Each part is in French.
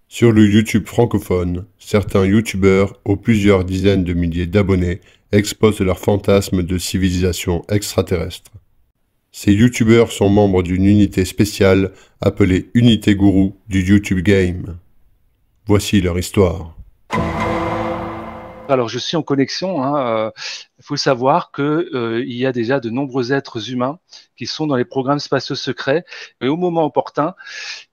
Sur le YouTube francophone, certains YouTubeurs aux plusieurs dizaines de milliers d'abonnés exposent leurs fantasmes de civilisation extraterrestre. Ces YouTubeurs sont membres d'une unité spéciale appelée Unité Gourou du YouTube Game. Voici leur histoire. Alors, je suis en connexion, hein. Il faut savoir que il y a déjà de nombreux êtres humains qui sont dans les programmes spatiaux secrets et au moment opportun,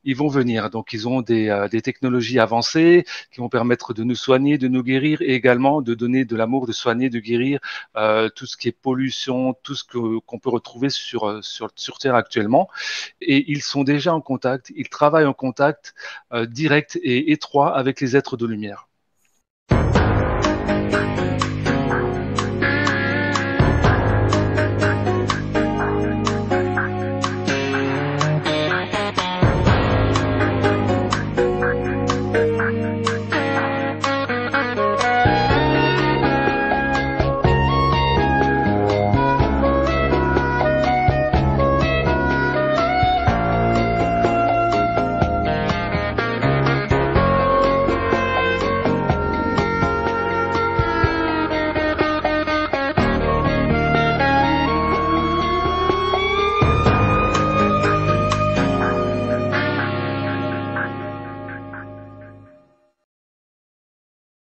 ils vont venir. Donc, ils ont des technologies avancées qui vont permettre de nous soigner, de nous guérir et également de donner de l'amour, de soigner, de guérir tout ce qui est pollution, tout ce qu'on peut retrouver sur Terre actuellement. Et ils sont déjà en contact, ils travaillent en contact direct et étroit avec les êtres de lumière.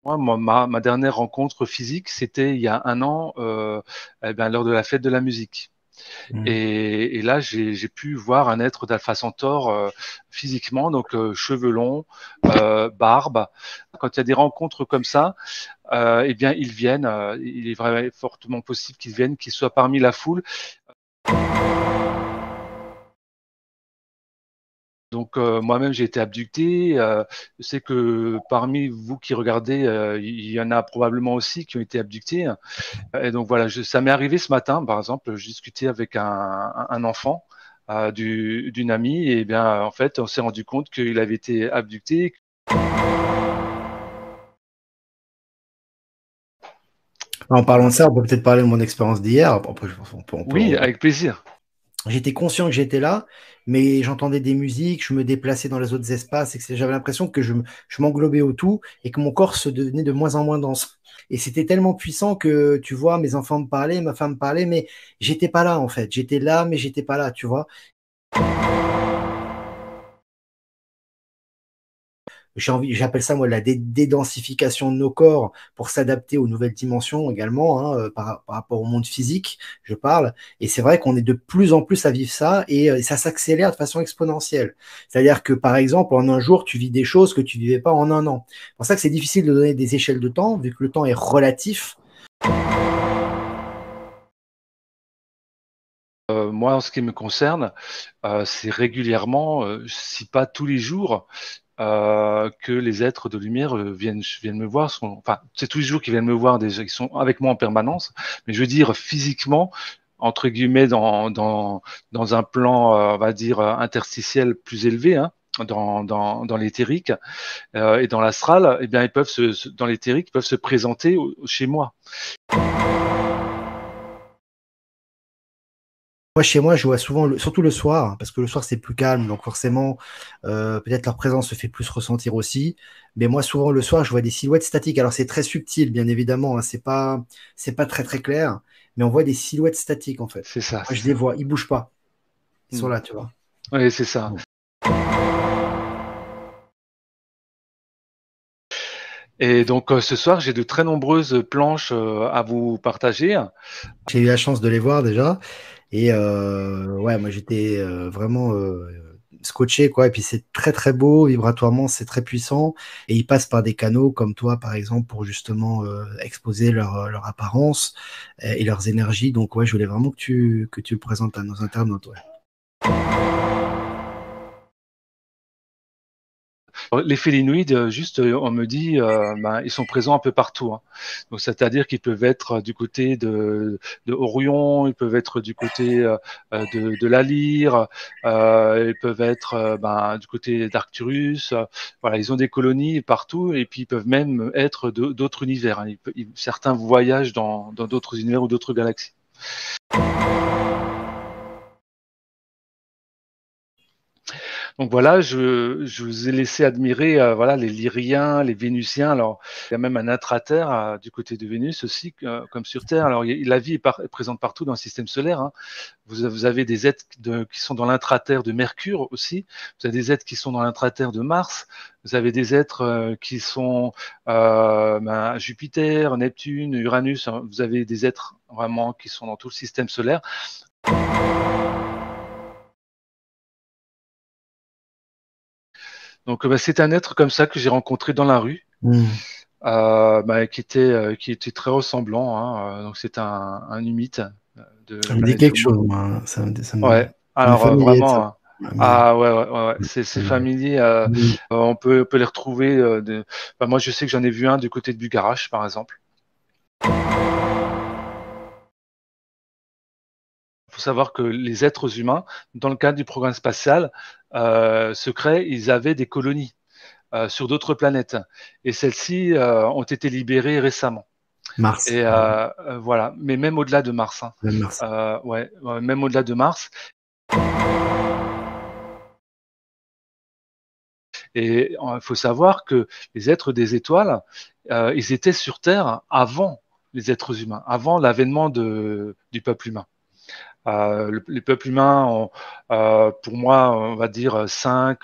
Moi, ma dernière rencontre physique, c'était il y a un an, eh ben, lors de la fête de la musique. Mhm. Et là, j'ai pu voir un être d'Alpha Centaure physiquement, donc cheveux longs, barbe. Quand il y a des rencontres comme ça, eh bien, ils viennent. Il est vraiment fortement possible qu'ils viennent, qu'ils soient parmi la foule. Donc moi-même j'ai été abducté. Je sais que parmi vous qui regardez, il y en a probablement aussi qui ont été abductés. Et donc voilà, ça m'est arrivé ce matin, par exemple, je discutais avec un enfant d'une amie, et bien en fait on s'est rendu compte qu'il avait été abducté. En parlant de ça, on peut peut-être parler de mon expérience d'hier. Après, Oui, avec plaisir. J'étais conscient que j'étais là, mais j'entendais des musiques, je me déplaçais dans les autres espaces, et j'avais l'impression que je m'englobais au tout et que mon corps se devenait de moins en moins dense. Et c'était tellement puissant que, tu vois, mes enfants me parlaient, ma femme me parlait, mais j'étais pas là en fait. J'étais là, mais j'étais pas là, tu vois. J'appelle ça moi la dédensification de nos corps pour s'adapter aux nouvelles dimensions également, hein, par rapport au monde physique, je parle. Et c'est vrai qu'on est de plus en plus à vivre ça et ça s'accélère de façon exponentielle. C'est-à-dire que par exemple, en un jour, tu vis des choses que tu vivais pas en un an. C'est pour ça que c'est difficile de donner des échelles de temps, vu que le temps est relatif. Moi, en ce qui me concerne, c'est régulièrement, si pas tous les jours, que les êtres de lumière viennent me voir. Enfin, c'est tous les jours qu'ils viennent me voir déjà, ils sont avec moi en permanence. Mais je veux dire physiquement, entre guillemets, dans un plan, on va dire, interstitiel plus élevé, hein, dans l'éthérique et dans l'astral, eh bien, dans l'éthérique, ils peuvent se présenter chez moi. Moi, chez moi, je vois souvent, surtout le soir, parce que le soir, c'est plus calme, donc forcément, peut-être leur présence se fait plus ressentir aussi. Mais moi, souvent, le soir, je vois des silhouettes statiques. Alors, c'est très subtil, bien évidemment, hein, c'est pas très, très clair, mais on voit des silhouettes statiques, en fait. C'est ça, Moi, c'est je les ça. vois, ils bougent pas. Ils sont Mm. là, tu vois. Oui, c'est ça. Mm. Et donc ce soir, j'ai de très nombreuses planches à vous partager. J'ai eu la chance de les voir déjà. Et ouais, moi, j'étais vraiment scotché, quoi. Et puis, c'est très, très beau, vibratoirement, c'est très puissant. Et ils passent par des canaux comme toi, par exemple, pour justement exposer leur apparence et leurs énergies. Donc, ouais, je voulais vraiment que tu le présentes à nos internautes. Ouais. Les félinoïdes, juste, on me dit, ben, ils sont présents un peu partout, hein. Donc, c'est-à-dire qu'ils peuvent être du côté de Orion, ils peuvent être du côté de la Lyre, ils peuvent être ben, du côté d'Arcturus. Voilà, ils ont des colonies partout et puis ils peuvent même être d'autres univers, hein. Certains voyagent dans d'autres univers ou d'autres galaxies. Donc voilà, je vous ai laissé admirer voilà, les Lyriens, les Vénusiens. Alors, il y a même un intraterre du côté de Vénus aussi, comme sur Terre. Alors, la vie est présente partout dans le système solaire. Hein. Vous avez des êtres qui sont dans l'intraterre de Mercure aussi. Vous avez des êtres qui sont dans l'intraterre de Mars. Vous avez des êtres qui sont Jupiter, Neptune, Uranus. Vous avez des êtres vraiment qui sont dans tout le système solaire. Donc, c'est un être comme ça que j'ai rencontré dans la rue, qui était très ressemblant. Hein. Donc, c'est un humide de la Ça me dit planète quelque Jomo. chose, moi. Ça Ouais. ça m'est Alors, familier de ça. vraiment. Ah ouais. C'est familier. On peut les retrouver. Moi, je sais que j'en ai vu un du côté de Bugarache, par exemple. Il faut savoir que les êtres humains, dans le cadre du programme spatial secret, ils avaient des colonies sur d'autres planètes. Et celles-ci ont été libérées récemment. Mars. Et voilà, mais même au-delà de Mars. Hein. Même Mars. Même au-delà de Mars. Et il faut savoir que les êtres des étoiles, ils étaient sur Terre avant les êtres humains, avant l'avènement du peuple humain. Les peuples humains ont, pour moi, on va dire 5,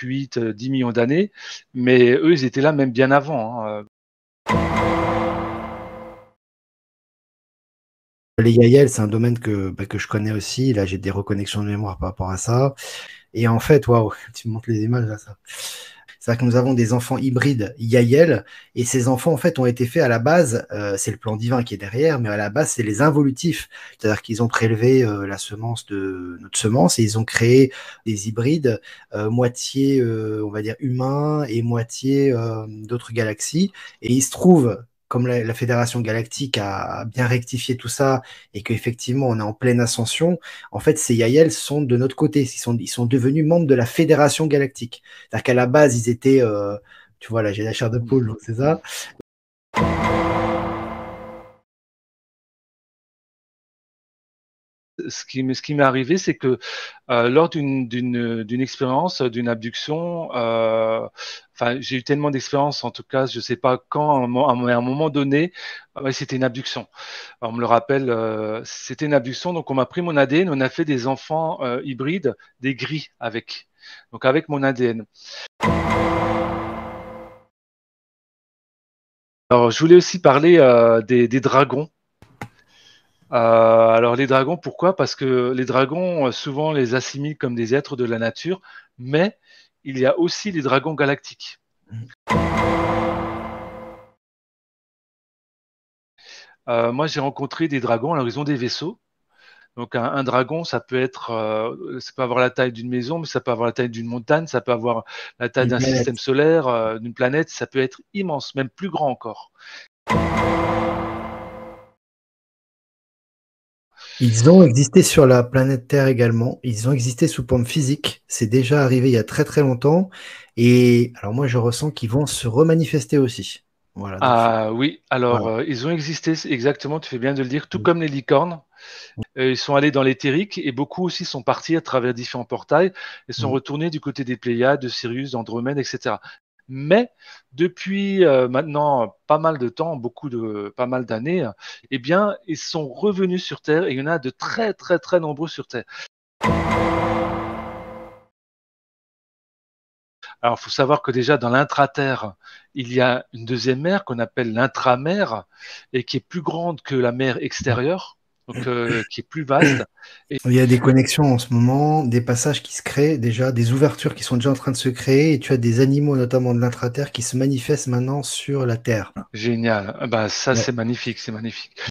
8, 10 millions d'années, mais eux, ils étaient là même bien avant. Hein. Les Yaël, c'est un domaine que je connais aussi. Là, j'ai des reconnexions de mémoire par rapport à ça. Et en fait, waouh, tu me montres les images là, ça. C'est-à-dire que nous avons des enfants hybrides Yaël, et ces enfants, en fait, ont été faits à la base, c'est le plan divin qui est derrière, mais à la base, c'est les involutifs. C'est-à-dire qu'ils ont prélevé la semence de notre semence et ils ont créé des hybrides, moitié, on va dire, humains et moitié d'autres galaxies. Et il se trouve, comme la Fédération Galactique a bien rectifié tout ça et qu'effectivement, on est en pleine ascension, en fait, ces Yaël sont de notre côté. Ils sont devenus membres de la Fédération Galactique. C'est-à-dire qu'à la base, ils étaient, tu vois, là, j'ai la chair de poule, donc c'est ça. Ce qui m'est arrivé, c'est que lors d'une expérience, d'une abduction, j'ai eu tellement d'expériences, en tout cas, je ne sais pas quand, à un moment donné, c'était une abduction. On me le rappelle, c'était une abduction, donc on m'a pris mon ADN, on a fait des enfants hybrides, des gris donc avec mon ADN. Alors, je voulais aussi parler des dragons. Alors les dragons, pourquoi? Parce que les dragons, souvent, les assimilent comme des êtres de la nature, mais il y a aussi les dragons galactiques. Moi, j'ai rencontré des dragons, alors ils ont des vaisseaux. Donc un dragon, ça peut avoir la taille d'une maison, mais ça peut avoir la taille d'une montagne, ça peut avoir la taille d'un système solaire, d'une planète, ça peut être immense, même plus grand encore. Ils ont existé sur la planète Terre également. Ils ont existé sous forme physique. C'est déjà arrivé il y a très très longtemps. Et alors moi, je ressens qu'ils vont se remanifester aussi. Voilà. Ah oui, alors voilà. ils ont existé, exactement, tu fais bien de le dire, tout comme les licornes. Ils sont allés dans l'éthérique et beaucoup aussi sont partis à travers différents portails et sont retournés du côté des Pléiades, de Sirius, d'Andromède, etc. Mais depuis maintenant pas mal de temps, pas mal d'années, eh bien, ils sont revenus sur Terre et il y en a de très très très nombreux sur Terre. Alors, il faut savoir que déjà dans l'intraterre, il y a une deuxième mer qu'on appelle l'intramer et qui est plus grande que la mer extérieure, donc qui est plus vaste. Et il y a des connexions en ce moment, des passages qui se créent déjà, des ouvertures qui sont déjà en train de se créer, et tu as des animaux, notamment de l'intraterre, qui se manifestent maintenant sur la Terre. génial. Bah, ça, Ouais. c'est magnifique, c'est magnifique.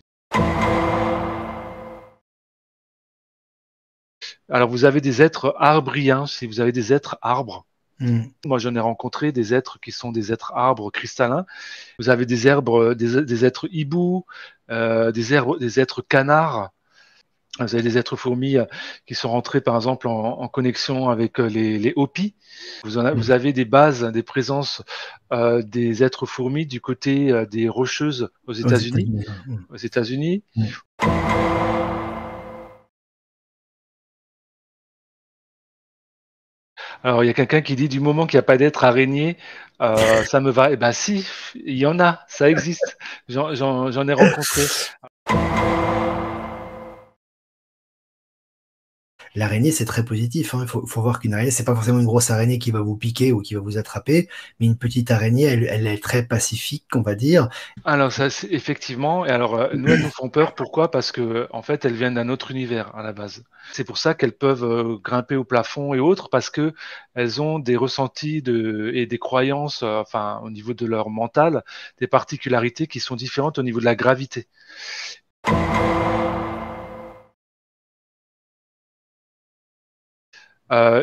Alors, vous avez des êtres arbriens, si vous avez des êtres arbres. Moi, j'en ai rencontré des êtres qui sont des êtres arbres cristallins. Vous avez des êtres hiboux, des êtres canards. Vous avez des êtres fourmis qui sont rentrés, par exemple, en connexion avec les Hopis. Vous avez des bases, des présences des êtres fourmis du côté des Rocheuses aux États-Unis. Aux États-Unis. Alors, il y a quelqu'un qui dit du moment qu'il n'y a pas d'être araignée, ça me va. Eh ben si, il y en a, ça existe. J'en ai rencontré. L'araignée, c'est très positif, hein. Il faut voir qu'une araignée, c'est pas forcément une grosse araignée qui va vous piquer ou qui va vous attraper, mais une petite araignée, elle est très pacifique, on va dire. Alors ça, effectivement. Et alors, nous, elles nous font peur. Pourquoi? Parce que en fait, elles viennent d'un autre univers à la base. C'est pour ça qu'elles peuvent grimper au plafond et autres, parce que elles ont des ressentis et des croyances, enfin, au niveau de leur mental, des particularités qui sont différentes au niveau de la gravité.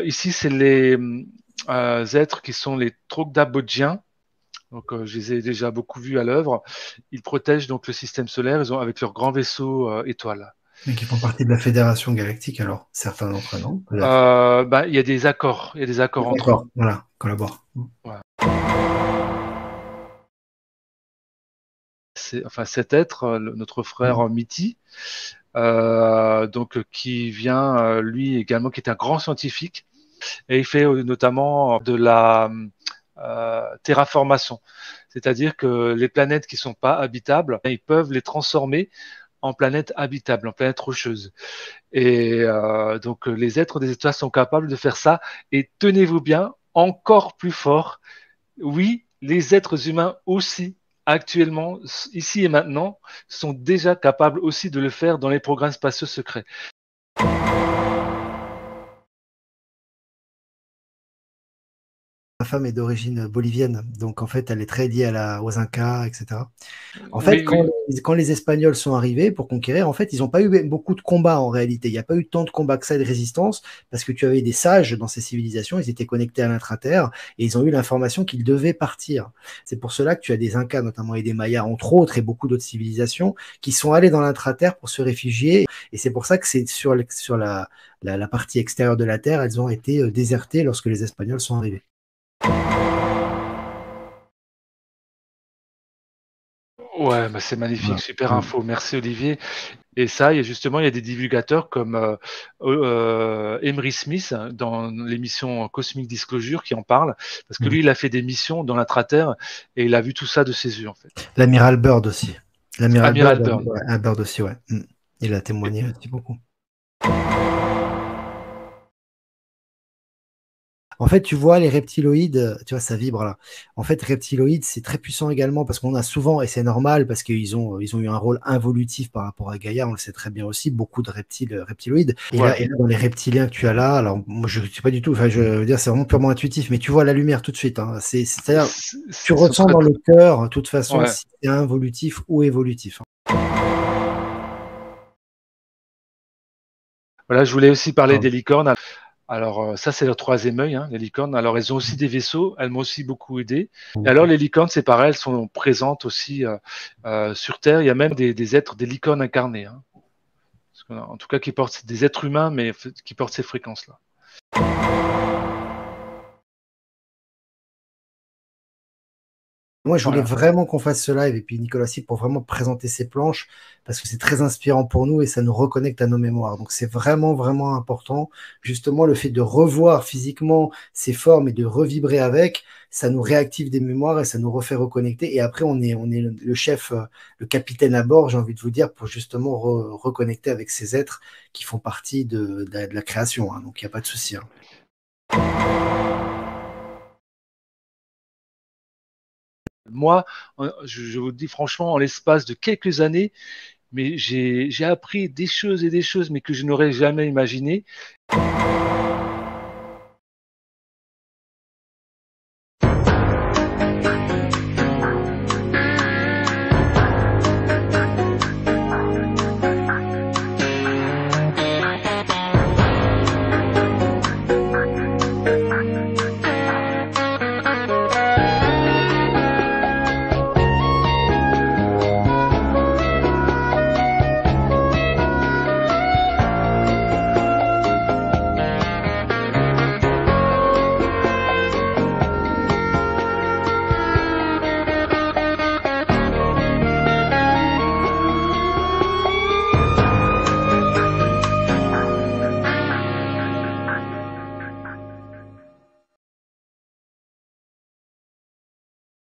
Ici, c'est les êtres qui sont les Trogdabodjiens. Donc, je les ai déjà beaucoup vus à l'œuvre. Ils protègent donc le système solaire. Ils ont avec leur grand vaisseau étoile. Mais qui font partie de la Fédération Galactique, alors, certains d'entre eux, non? Il y a des accords. Il y a des accords entre eux. D'accord, voilà, collabore. Voilà. Enfin, cet être, notre frère Mitty, donc qui vient, lui également, qui est un grand scientifique, et il fait notamment de la terraformation, c'est-à-dire que les planètes qui sont pas habitables, ils peuvent les transformer en planètes habitables, en planètes rocheuses. Et donc les êtres des étoiles sont capables de faire ça. Et tenez-vous bien, encore plus fort, oui, les êtres humains aussi, actuellement, ici et maintenant, sont déjà capables aussi de le faire dans les programmes spatiaux secrets. Ma femme est d'origine bolivienne, donc en fait, elle est très liée aux Incas, etc. En fait, quand les Espagnols sont arrivés pour conquérir, en fait, ils n'ont pas eu beaucoup de combats en réalité. Il n'y a pas eu tant de combats que ça de résistance parce que tu avais des sages dans ces civilisations, ils étaient connectés à l'intraterre et ils ont eu l'information qu'ils devaient partir. C'est pour cela que tu as des Incas notamment et des Mayas entre autres et beaucoup d'autres civilisations qui sont allés dans l'intraterre pour se réfugier. Et c'est pour ça que c'est sur la partie extérieure de la Terre, elles ont été désertées lorsque les Espagnols sont arrivés. Ouais, bah c'est magnifique, super info. Merci Olivier. Et ça, il y a des divulgateurs comme Emery Smith dans l'émission Cosmic Disclosure qui en parle, parce que lui, il a fait des missions dans l'intraterre et il a vu tout ça de ses yeux en fait. L'amiral Byrd aussi. Amiral Byrd. Byrd aussi, ouais. Il a témoigné aussi beaucoup. En fait, tu vois, les reptiloïdes, tu vois, ça vibre là. En fait, reptiloïdes, c'est très puissant également parce qu'on a souvent, et c'est normal parce qu'ils ont eu un rôle involutif par rapport à Gaïa, on le sait très bien aussi, beaucoup de reptiloïdes. Et là, dans les reptiliens que tu as là, alors moi, je ne sais pas du tout, enfin, je veux dire, c'est vraiment purement intuitif, mais tu vois la lumière tout de suite. Hein. C'est-à-dire, tu ressens dans le cœur, de toute façon, si c'est involutif ou évolutif. Voilà, je voulais aussi parler des licornes. Alors ça, c'est leur troisième œil, hein, les licornes. Alors elles ont aussi des vaisseaux, elles m'ont aussi beaucoup aidé. Et alors les licornes, c'est pareil, elles sont présentes aussi sur Terre. Il y a même des êtres, des licornes incarnées. Hein. En tout cas, qui portent des êtres humains, mais qui portent ces fréquences-là. Moi, je voulais vraiment qu'on fasse ce live et puis Nicolas aussi pour vraiment présenter ces planches parce que c'est très inspirant pour nous et ça nous reconnecte à nos mémoires. Donc, c'est vraiment, vraiment important. Justement, le fait de revoir physiquement ces formes et de revibrer avec, ça nous réactive des mémoires et ça nous refait reconnecter. Et après, on est le chef, le capitaine à bord, j'ai envie de vous dire, pour justement reconnecter avec ces êtres qui font partie de la création. Hein. Donc, il n'y a pas de souci. Hein. Moi, je vous le dis franchement, en l'espace de quelques années, mais j'ai appris des choses et des choses, mais que je n'aurais jamais imaginées.